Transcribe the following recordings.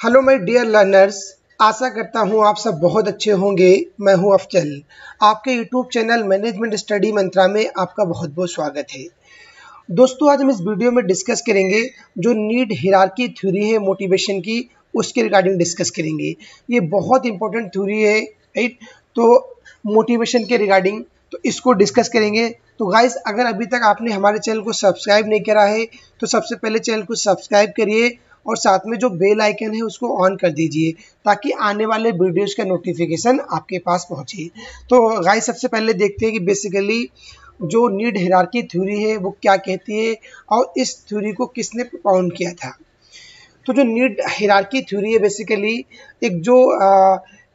Hello my dear learners, आशा करता हूँ आप सब बहुत अच्छे होंगे। मैं हूँ अफजल। आपके यूट्यूब चैनल मैनेजमेंट स्टडी मंत्रा में आपका बहुत बहुत स्वागत है। दोस्तों, आज हम इस वीडियो में डिस्कस करेंगे जो नीड हायरार्की थ्योरी है मोटिवेशन की, उसके रिगार्डिंग डिस्कस करेंगे। ये बहुत इंपॉर्टेंट थ्योरी है, राइट। तो मोटिवेशन के रिगार्डिंग तो इसको डिस्कस करेंगे। तो गाइस, अगर अभी तक आपने हमारे चैनल को सब्सक्राइब नहीं करा है तो सबसे पहले चैनल को सब्सक्राइब करिए और साथ में जो बेल आइकन है उसको ऑन कर दीजिए ताकि आने वाले वीडियोस का नोटिफिकेशन आपके पास पहुंचे। तो गाइस, सबसे पहले देखते हैं कि बेसिकली जो नीड हायरार्की थ्योरी है वो क्या कहती है और इस थ्योरी को किसने प्रोपाउंड किया था। तो जो नीड हायरार्की थ्योरी है बेसिकली एक जो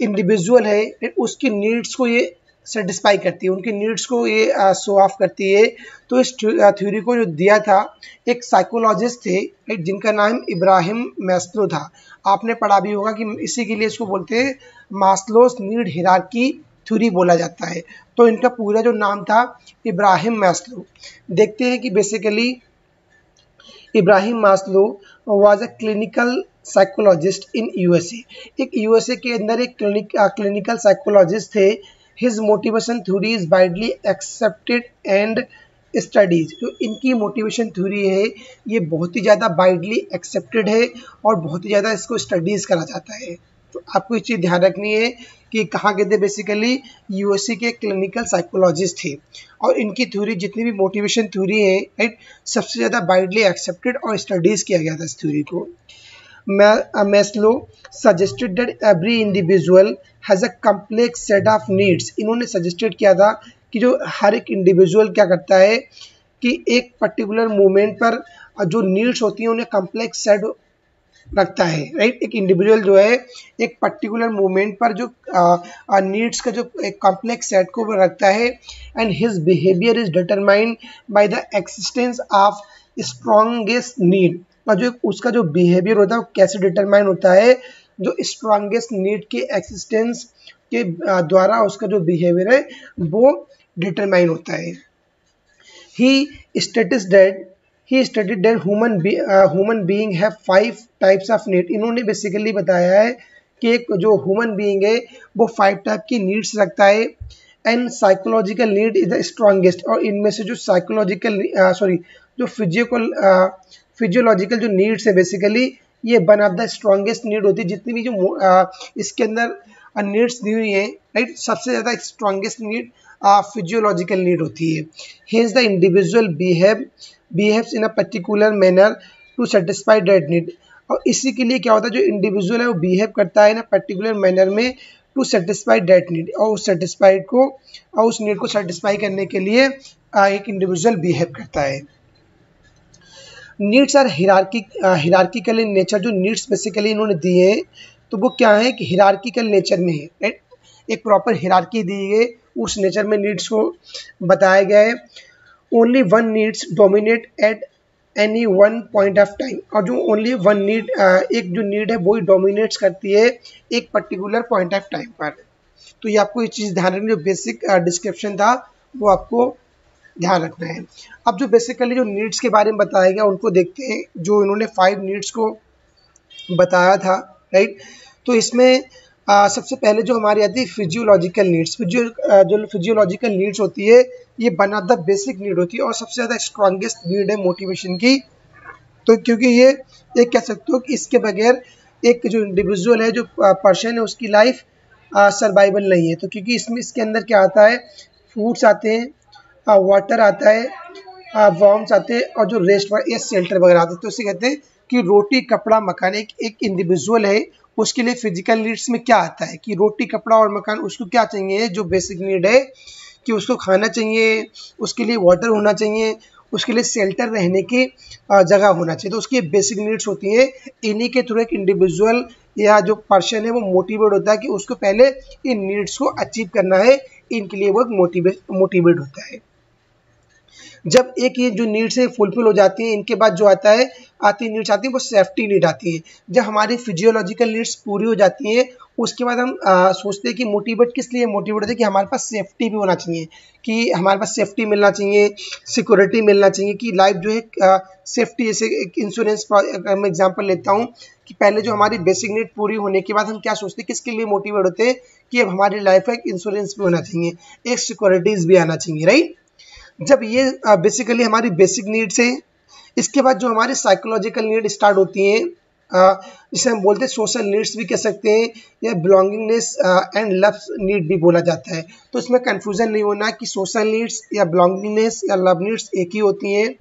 इंडिविजुअल है उसकी नीड्स को ये सेटिस्फाई करती है, उनकी नीड्स को ये शो ऑफ करती है। तो इस थ्योरी को जो दिया था एक साइकोलॉजिस्ट थे जिनका नाम इब्राहिम मैस्लो था। आपने पढ़ा भी होगा कि इसी के लिए इसको बोलते हैं मास्लोस नीड हायरार्की थ्योरी बोला जाता है। तो इनका पूरा जो नाम था इब्राहिम मैस्लो। देखते हैं कि basically Ibrahim Maslow was a clinical psychologist in USA. एक यूएसए के अंदर एक क्लिनिकल साइकोलॉजिस्ट थे। His motivation theory is widely accepted and studies. जो इनकी मोटिवेशन थ्योरी है ये बहुत ही ज़्यादा वाइडली एक्सेप्टेड है और बहुत ही ज़्यादा इसको स्टडीज़ करा जाता है। तो आपको ये चीज़ ध्यान रखनी है कि कहाँ के थे, बेसिकली यूएसए के क्लिनिकल साइकोलॉजिस्ट थे और इनकी थ्योरी जितनी भी मोटिवेशन थ्योरी है, राइट, सबसे ज़्यादा वाइडली एक्सेप्टेड और स्टडीज़ किया गया था इस थ्योरी को। Maslow suggested that every individual has a complex set of needs. इन्होंने सजेस्टेड किया था कि जो हर एक इंडिविजुअल क्या करता है कि एक पर्टिकुलर मोमेंट पर जो नीड्स होती हैं उन्हें कम्प्लेक्स सेट रखता है, राइट। एक इंडिविजुअल जो है एक पर्टिकुलर मोमेंट पर जो नीड्स का जो एक कॉम्प्लेक्स सेट को रखता है and his behaviour is determined by the existence of strongest need. और जो उसका जो बिहेवियर होता है वो कैसे डिटरमाइन होता है, जो स्ट्रॉन्गेस्ट नीड के एक्सिस्टेंस के द्वारा उसका जो बिहेवियर है वो डिटरमाइन होता है। He studied that human being have 5 types of need। इन्होंने बेसिकली बताया है कि एक जो ह्यूमन बीइंग है वो 5 टाइप की नीड्स रखता है and psychological need is the strongest. और इनमें से जो साइकोलॉजिकल जो फिजियोलॉजिकल जो नीड्स है बेसिकली ये one of the strongest need होती है। जितनी भी जो इसके अंदर नीड्स दी हुई है, राइट, सबसे ज़्यादा स्ट्रॉन्गेस्ट नीड फिजियोलॉजिकल नीड होती है। Hence the individual behaves in a particular manner to satisfy that need। और इसी के लिए क्या होता है, जो इंडिविजुअल है वो बिहेव करता है ना पर्टिकुलर मैनर में टू सेटिस्फाई दैट नीड, और उस सेटिस्फाइड को और उस नीड को सेटिस्फाई करने के लिए एक इंडिविजुअल बिहेव करता है। Needs are hierarchical in nature. जो नीड्स बेसिकली इन्होंने दिए हैं तो वो क्या है कि हिरार्किकल नेचर में है, राइट। एक प्रॉपर हिरार्की दी है, उस नेचर में नीड्स को बताया गया है। Only one needs dominate at any one point of time. और जो ओनली वन नीड एक जो नीड है वही डोमिनेट्स करती है एक पर्टिकुलर पॉइंट ऑफ टाइम पर। तो ये आपको ये चीज़ ध्यान रखनी, जो बेसिक डिस्क्रिप्शन था वो आपको ध्यान रखना है। अब जो बेसिकली जो नीड्स के बारे में बताया गया उनको देखते हैं। जो इन्होंने 5 नीड्स को बताया था, राइट। तो इसमें सबसे पहले जो हमारी आती है फिजियोलॉजिकल नीड्स। जो फिजियोलॉजिकल नीड्स होती है ये one of the basic need होती है और सबसे ज़्यादा स्ट्रॉन्गेस्ट नीड है मोटिवेशन की। तो क्योंकि ये एक कह सकते हो कि इसके बगैर एक जो इंडिविजुअल है, जो पर्सन है, उसकी लाइफ सर्वाइवल नहीं है। तो क्योंकि इसके अंदर क्या आता है, फूड्स आते हैं, वाटर आता है, वार्म्स आते हैं और जो रेस्ट या शेल्टर वगैरह आते हैं। तो इसे कहते हैं कि रोटी कपड़ा मकान। एक इंडिविजुअल है उसके लिए फिजिकल नीड्स में क्या आता है कि रोटी कपड़ा और मकान उसको क्या चाहिए, जो बेसिक नीड है कि उसको खाना चाहिए, उसके लिए वाटर होना चाहिए, उसके लिए शेल्टर रहने की जगह होना चाहिए। तो उसकी बेसिक नीड्स होती हैं। इन्हीं के थ्रू एक इंडिविजुअल या जो पर्सन है वो मोटिवेट होता है कि उसको पहले इन नीड्स को अचीव करना है, इनके लिए वो मोटिवेट होता है। जब एक ये जो नीड्स है फुलफिल हो जाती हैं, इनके बाद जो आता है नीड्स आती है वो सेफ्टी नीड आती है। जब हमारी फिजियोलॉजिकल नीड्स पूरी हो जाती हैं उसके बाद हम सोचते हैं कि मोटिवेट किस लिए मोटिवेट होते हैं कि हमारे पास सेफ्टी भी होना चाहिए, कि हमारे पास सेफ्टी मिलना चाहिए, सिक्योरिटी मिलना चाहिए, कि लाइफ जो है सेफ्टी। जैसे एक इंश्योरेंस मैं एग्जांपल लेता हूँ कि पहले जो हमारी बेसिक नीड पूरी होने के बाद हम क्या सोचते हैं, किसके लिए मोटिवेट होते हैं कि अब हमारी लाइफ का एक इंश्योरेंस भी होना चाहिए, एक सिक्योरिटीज भी आना चाहिए, राइट। जब ये बेसिकली हमारी बेसिक नीड्स है, इसके बाद जो हमारी साइकोलॉजिकल नीड स्टार्ट होती हैं, जिसे हम बोलते हैं सोशल नीड्स भी कह सकते हैं, या बिलोंगिंगनेस एंड लव नीड भी बोला जाता है। तो इसमें कंफ्यूजन नहीं होना कि सोशल नीड्स या बिलोंगिंगनेस या लव नीड्स एक ही होती हैं।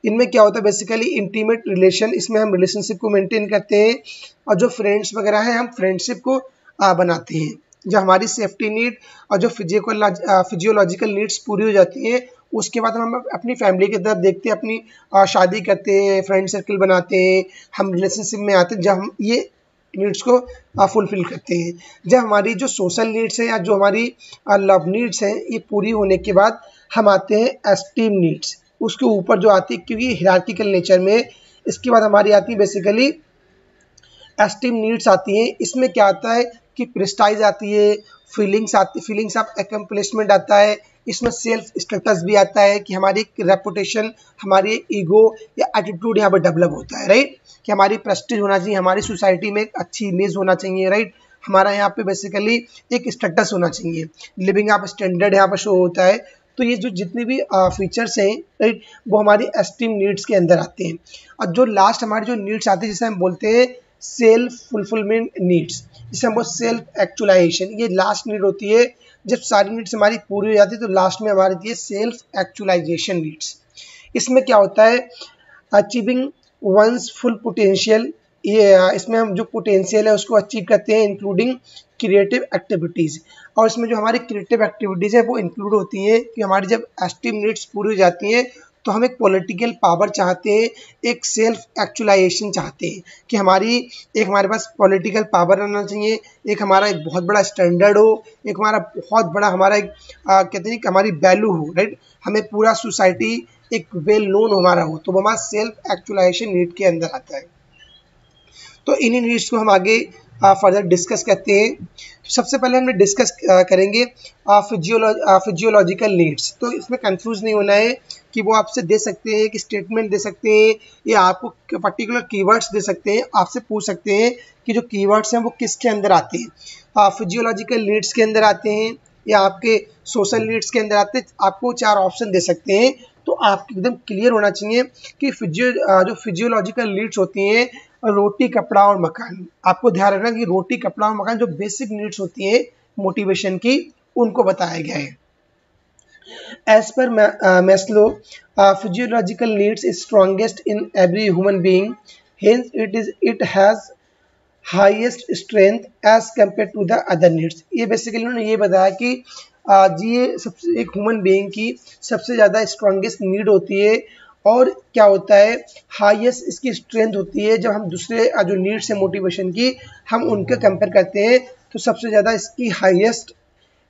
इनमें क्या होता है बेसिकली इंटीमेट रिलेशन, इसमें हम रिलेशनशिप को मेंटेन करते हैं, और जो फ्रेंड्स वगैरह हैं हम फ्रेंडशिप को बनाते हैं। जो हमारी सेफ्टी नीड और जो फिजियोलॉजिकल नीड्स पूरी हो जाती हैं, उसके बाद हम अपनी फैमिली की तरफ देखते हैं, अपनी शादी करते हैं, फ्रेंड सर्कल बनाते हैं, हम रिलेशनशिप में आते हैं, जब हम ये नीड्स को फुलफिल करते हैं। जब हमारी जो सोशल नीड्स हैं या जो हमारी लव नीड्स हैं ये पूरी होने के बाद हम आते हैं एस्टीम नीड्स, उसके ऊपर जो आती है, क्योंकि हिरार्किकल नेचर में, इसके बाद हमारी आती है बेसिकली एस्टीम नीड्स आती हैं। इसमें क्या आता है कि प्रेस्टाइज आती है, फीलिंग्स ऑफ अकम्प्लिशमेंट आता है, इसमें सेल्फ स्टेटस भी आता है कि हमारी एक रेपुटेशन, हमारी ईगो या एटीट्यूड यहाँ पर डेवलप होता है, राइट, कि हमारी प्रेस्टीज होना चाहिए, हमारी सोसाइटी में एक अच्छी इमेज होना चाहिए, राइट, हमारा यहाँ पे बेसिकली एक स्टेटस होना चाहिए, लिविंग ऑफ स्टैंडर्ड यहाँ पर शो होता है। तो ये जो जितनी भी फीचर्स हैं, राइट, वो हमारी एस्टीम नीड्स के अंदर आते हैं। और जो लास्ट हमारी जो नीड्स आती है जिसे हम बोलते हैं सेल्फ फुलफिलमेंट नीड्स, जिसे हम बोलते सेल्फ एक्चुअलाइजेशन, ये लास्ट नीड होती है। जब सारी नीड्स हमारी पूरी हो जाती है तो लास्ट में हमारी ये सेल्फ एक्चुअलाइजेशन नीड्स। इसमें क्या होता है, अचीविंग वंस फुल पोटेंशियल, ये इसमें हम जो पोटेंशियल है उसको अचीव करते हैं, इंक्लूडिंग क्रिएटिव एक्टिविटीज़। और इसमें जो हमारी क्रिएटिव एक्टिविटीज़ है वो इंक्लूड होती हैं कि हमारी जब एस्टीम नीड्स पूरी हो जाती हैं तो हम एक पॉलिटिकल पावर चाहते हैं, एक सेल्फ एक्चुअलाइजेशन चाहते हैं कि हमारे पास पॉलिटिकल पावर रहना चाहिए, एक हमारा एक बहुत बड़ा स्टैंडर्ड हो, एक हमारा बहुत बड़ा हमारा एक कहते हैं कि हमारी वैल्यू हो, राइट, हमें पूरा सोसाइटी एक वेल नोन हमारा हो, तो वो हमारा सेल्फ एक्चुअलाइजेशन नीड के अंदर आता है। तो इन्हीं नीड्स को हम आगे फर्दर डिस्कस करते हैं। सबसे पहले हम डिस्कस करेंगे फिजियोलॉजिकल नीड्स। तो इसमें कंफ्यूज नहीं होना है कि वो आपसे दे सकते हैं, कि स्टेटमेंट दे सकते हैं, या आपको पर्टिकुलर कीवर्ड्स दे सकते हैं, आपसे पूछ सकते हैं कि जो कीवर्ड्स हैं वो किसके अंदर आते हैं, फिजियोलॉजिकल नीड्स के अंदर आते हैं या आपके सोशल नीड्स के अंदर आते हैं। आपको 4 ऑप्शन दे सकते हैं, तो आपको एकदम क्लियर होना चाहिए कि जो फिजियोलॉजिकल नीड्स होती हैं, रोटी, कपड़ा और मकान। आपको ध्यान रखना कि रोटी, कपड़ा और मकान जो बेसिक नीड्स होती हैं मोटिवेशन की, उनको बताया गया है। As per Maslow, physiological needs is strongest in every human being, hence it has highest strength as compared to the other needs. ये बेसिकली उन्होंने ये बताया कि ये सबसे एक ह्यूमन बीइंग की सबसे ज़्यादा स्ट्रॉन्गेस्ट नीड होती है, और क्या होता है हाईएस्ट इसकी स्ट्रेंथ होती है। जब हम दूसरे जो नीड्स है मोटिवेशन की, हम उनके कंपेयर करते हैं तो सबसे ज़्यादा इसकी हाईएस्ट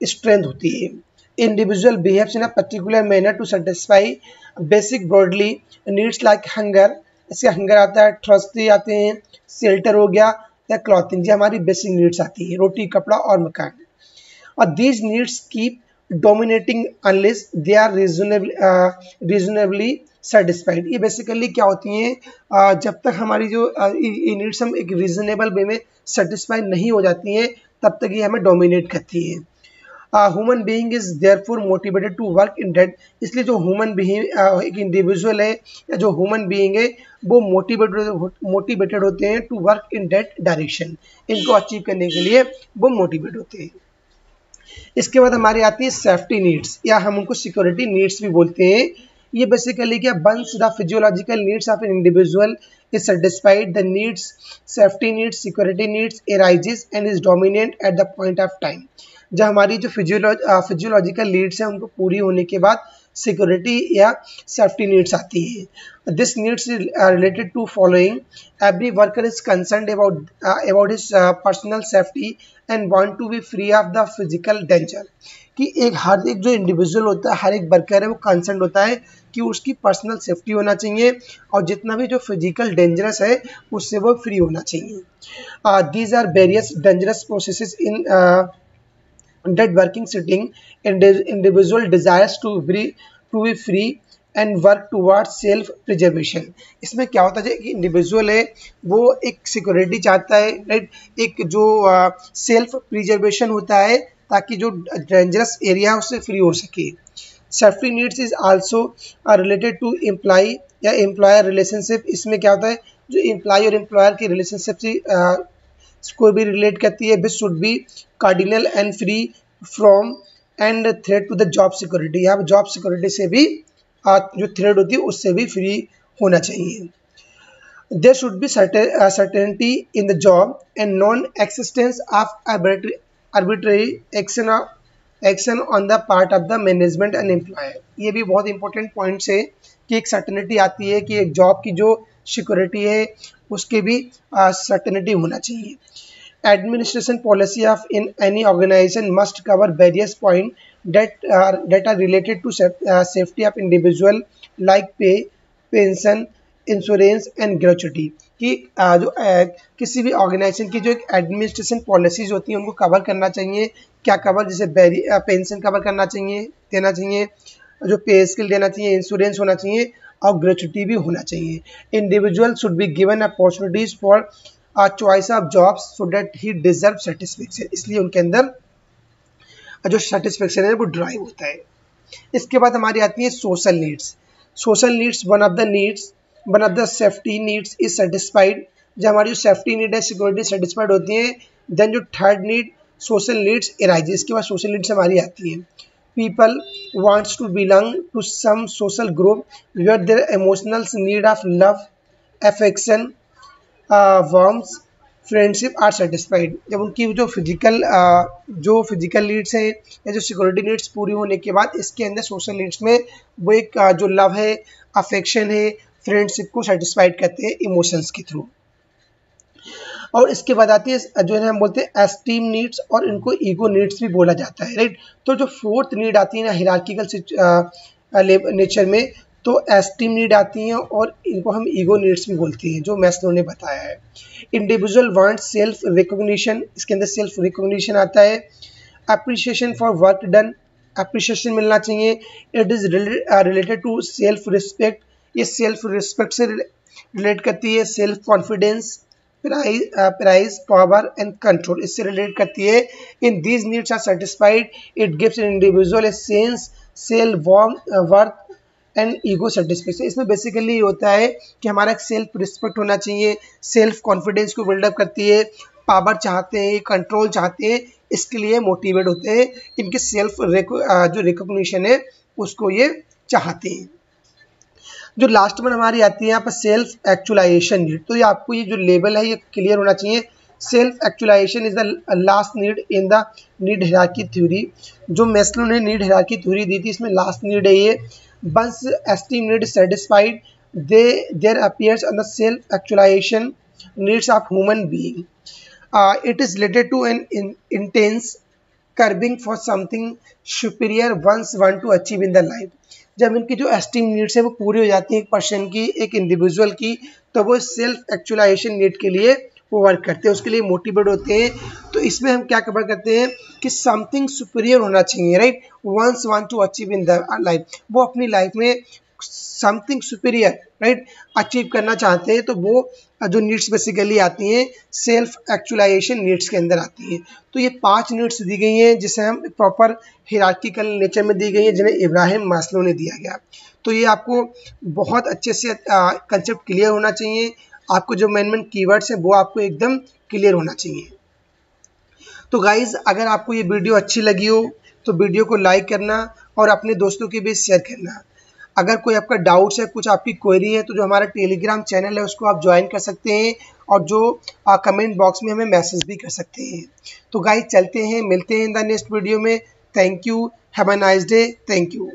स्ट्रेंथ होती है। Individual behaves in a particular manner to satisfy basic broadly needs like hunger, इससे हंगर आता है, थ्रस्टी आते हैं, शेल्टर हो गया, या क्लॉथिंग, ये हमारी बेसिक नीड्स आती है, रोटी, कपड़ा और मकान। और these needs keep dominating unless they are reasonably satisfied. ये बेसिकली क्या होती हैं, जब तक हमारी जो ये नीड्स हम एक रीजनेबल वे में सेटिस्फाई नहीं हो जाती हैं, तब तक ये हमें डोमिनेट करती है। Human being is therefore motivated to work in that, इसलिए जो ह्यूमन बीइंग एक इंडिविजुअल है या जो ह्यूमन बीइंग है वो मोटिवेटेड होते हैं to work in that direction, इनको अचीव करने के लिए वो मोटिवेट होते हैं। इसके बाद हमारी आती है सेफ्टी नीड्स, या हम उनको सिक्योरिटी नीड्स भी बोलते हैं। ये बेसिकली क्या, once the physiological needs of an individual is satisfied, the needs, safety needs, security needs arises and is dominant at the point of time। जब हमारी जो फिजियोलॉजिकल नीड्स हैं उनको पूरी होने के बाद सिक्योरिटी या सेफ्टी नीड्स आती है। This needs related to following, every worker is concerned about his personal safety and want to be free of the physical danger, कि हर एक जो इंडिविजुअल होता है, हर एक वर्कर है, वो कंसर्न होता है कि उसकी पर्सनल सेफ्टी होना चाहिए और जितना भी जो फिजिकल डेंजरस है उससे वो फ्री होना चाहिए। These are various dangerous processes in the working setting, individual desires to be free and work towards self preservation. इसमें क्या होता है कि इंडिविजुअल है वो एक सिक्योरिटी चाहता है, राइट, एक जो सेल्फ प्रिजर्वेशन होता है ताकि जो डेंजरस एरिया है उससे फ्री हो सके। Safety needs is also related to employ या एम्प्लॉयर रिलेशनशिप। इसमें क्या होता है जो एम्प्लॉय और एम्प्लॉयर की रिलेशनशिप से को भी रिलेट करती है। This should be cardinal and free from and threat to the job security. यहाँ जॉब सिक्योरिटी से भी जो थ्रेट होती है उससे भी फ्री होना चाहिए। There should be certainty in the job and non existence of arbitrary action on the part of the management and employer. ये भी बहुत इंपॉर्टेंट पॉइंट्स है कि एक सर्टेनिटी आती है कि एक जॉब की जो सिक्योरिटी है उसके भी सर्टेनिटी होना चाहिए। Administration policy of in any organization must cover various points that are related to safety of individual like pay, pension, insurance and gratuity. कि जो किसी भी ऑर्गेनाइजेशन की जो एक एडमिनिस्ट्रेशन पॉलिसीज होती हैं उनको कवर करना चाहिए। क्या कवर, जैसे पेंशन कवर करना चाहिए, देना चाहिए, जो पे स्किल देना चाहिए, इंश्योरेंस होना चाहिए और ग्रेचुटी भी होना चाहिए। Individual should be given opportunities for choice of jobs so that he deserve satisfaction. इसलिए उनके अंदर जो सेटिस्फेक्शन है वो ड्राइव होता है। इसके बाद हमारी आती है social needs. Social needs one of the safety needs is satisfied. जब हमारी जो सेफ्टी नीड है, सिक्योरिटी सेटिस्फाइड होती है, देन जो third need social needs arise. इसके बाद सोशल नीड्स हमारी आती है। People wants to belong to some social group where there emotional need of love, affection, warmth, friendship are satisfied. जब उनकी जो फिजिकल नीड्स हैं या जो सिक्योरिटी नीड्स पूरी होने के बाद इसके अंदर सोशल नीड्स में वो एक जो लव है, अफेक्शन है, फ्रेंडशिप को सेटिस्फाइड करते हैं इमोशंस के थ्रू। और इसके बाद आती है जो है हम बोलते हैं एस्टीम नीड्स और इनको ईगो नीड्स भी बोला जाता है, राइट। तो जो फोर्थ नीड आती है ना हायरार्किकल नेचर में, तो एस्टीम नीड आती हैं और इनको हम ईगो नीड्स भी बोलते हैं, जो मैस्लो ने बताया है। इंडिविजुअल वांट सेल्फ रिकॉग्निशन, इसके अंदर सेल्फ रिकॉग्निशन आता है। Appreciation for work done, appreciation मिलना चाहिए। It is related to self respect, ये सेल्फ रिस्पेक्ट से रिलेट करती है। Self confidence, prize, power and control, इससे रिलेट करती है। In these needs are satisfied it gives an individual a sense self worth and ego satisfaction. इसमें basically ये होता है कि हमारा एक सेल्फ रिस्पेक्ट होना चाहिए, सेल्फ कॉन्फिडेंस को बिल्डअप करती है, पावर चाहते हैं, कंट्रोल चाहते हैं, इसके लिए मोटिवेट होते हैं। इनके सेल्फ जो रिकॉग्निशन है उसको ये चाहते हैं। जो लास्ट में हमारी आती है यहाँ पर सेल्फ एक्चुअलाइजेशन नीड। तो ये आपको ये जो लेवल है ये क्लियर होना चाहिए। Self actualization is the last need in the need hierarchy theory. जो मैस्लो ने नीड हायरार्की थ्योरी दी थी इसमें लास्ट नीड है ये। Once esteem need is satisfied, there appears on the self-actualization needs of human being. It is related to an intense craving for something superior one's want to achieve in the life. जब इनकी जो esteem needs है वो पूरी हो जाती है एक पर्सन की, एक इंडिविजुअल की, तो वो सेल्फ एक्चुअलाइजेशन नीड के लिए वो वर्क करते हैं, उसके लिए मोटिवेट होते हैं। तो इसमें हम क्या कवर करते हैं कि समथिंग सुपीरियर होना चाहिए, right. Once want to achieve in the life, वो अपनी लाइफ में समथिंग सुपीरियर, राइट, अचीव करना चाहते हैं। तो वो जो नीड्स बेसिकली आती हैं सेल्फ एक्चुअलाइजेशन नीड्स के अंदर आती हैं। तो ये 5 नीड्स दी गई हैं जिसे हम प्रॉपर हायरार्किकल नेचर में दी गई हैं, जिन्हें इब्राहिम मास्लो ने दिया गया। तो ये आपको बहुत अच्छे से कंसेप्ट क्लियर होना चाहिए। आपको जो मेन कीवर्ड्स हैं वो आपको एकदम क्लियर होना चाहिए। तो गाइज अगर आपको ये वीडियो अच्छी लगी हो तो वीडियो को लाइक करना और अपने दोस्तों के बीच शेयर करना। अगर कोई आपका डाउट्स है, कुछ आपकी क्वेरी है, तो जो हमारा टेलीग्राम चैनल है उसको आप ज्वाइन कर सकते हैं और जो कमेंट बॉक्स में हमें मैसेज भी कर सकते हैं। तो गाइज चलते हैं, मिलते हैं इन द नेक्स्ट वीडियो में। Thank you, have a nice day, thank you.